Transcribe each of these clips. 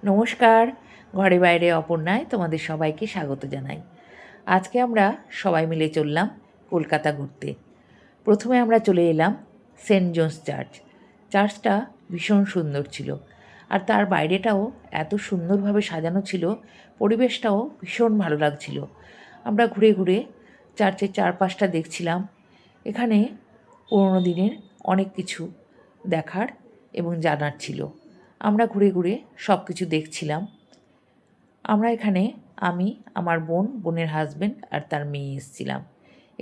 নমস্কার, ঘরে বাইরে অপর্ণায় তোমাদের সবাইকে স্বাগত জানাই। আজকে আমরা সবাই মিলে চললাম কলকাতা ঘুরতে। প্রথমে আমরা চলে এলাম সেন্ট জোন্স চার্চ। চার্চটা ভীষণ সুন্দর ছিল, আর তার বাইরেটাও এত সুন্দরভাবে সাজানো ছিল, পরিবেশটাও ভীষণ ভালো লাগছিল। আমরা ঘুরে ঘুরে চার্চের চারপাশটা দেখছিলাম। এখানে পুরোনো দিনের অনেক কিছু দেখার এবং জানার ছিল। আমরা ঘুরে ঘুরে সব কিছু দেখছিলাম। আমরা এখানে আমি, আমার বোনের হাজব্যান্ড আর তার মেয়ে এসেছিলাম।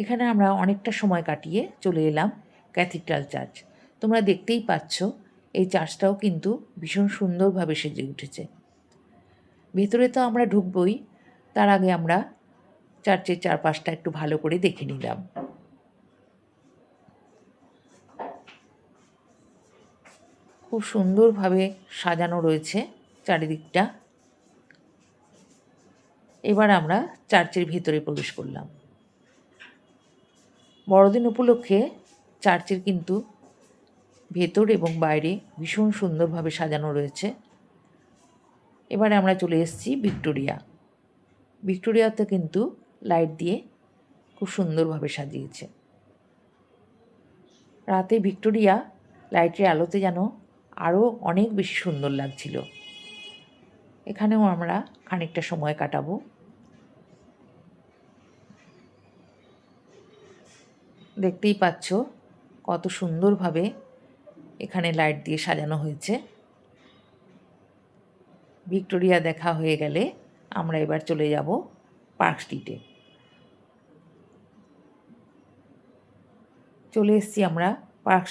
এখানে আমরা অনেকটা সময় কাটিয়ে চলে এলাম ক্যাথিড্রাল চার্চ। তোমরা দেখতেই পাচ্ছ এই চার্চটাও কিন্তু ভীষণ সুন্দরভাবে সেজে উঠেছে। ভেতরে তো আমরা ঢুকবই, তার আগে আমরা চার্চের চারপাশটা একটু ভালো করে দেখে নিলাম। খুব সুন্দরভাবে সাজানো রয়েছে চারিদিকটা। এবার আমরা চার্চের ভিতরে প্রবেশ করলাম। বড়দিন উপলক্ষে চার্চের কিন্তু ভেতর এবং বাইরে ভীষণ সুন্দরভাবে সাজানো রয়েছে। এবারে আমরা চলে এসেছি ভিক্টোরিয়াতে কিন্তু লাইট দিয়ে খুব সুন্দরভাবে সাজিয়েছে। রাতে ভিক্টোরিয়া লাইটের আলোতে যেন আরও অনেক বেশি সুন্দর লাগছিল। এখানেও আমরা খানিকটা সময় কাটাবো। দেখতেই পাচ্ছ কত সুন্দরভাবে এখানে লাইট দিয়ে সাজানো হয়েছে। ভিক্টোরিয়া দেখা হয়ে গেলে আমরা এবার চলে যাব পার্ক স্ট্রিটে। চলে এসেছি আমরা পার্ক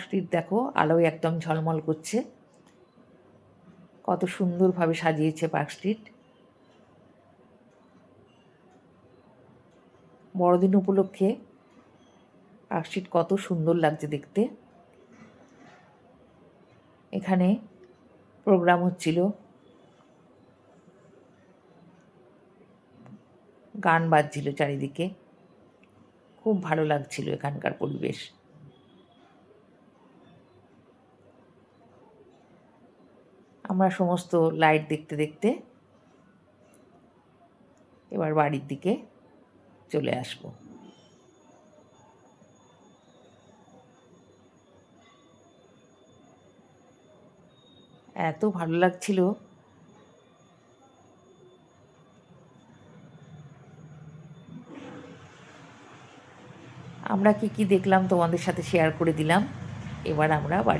স্ট্রিট দেখো আলোয় একদম ঝলমল করছে। কত সুন্দরভাবে সাজিয়েছে পার্ক স্ট্রিট। বড়দিন উপলক্ষে পার্ক স্ট্রিট কত সুন্দর লাগছে দেখতে। এখানে প্রোগ্রাম হচ্ছিল, গান বাজছিল চারিদিকে। খুব ভালো লাগছিল এখানকার পরিবেশ। আমরা সমস্ত লাইট দেখতে দেখতে এবার বাড়ির দিকে চলে আসব। এত ভালো লাগছিল। আমরা কি দেখলাম তোমাদের সাথে শেয়ার করে দিলাম। এবার আমরা বাড়ি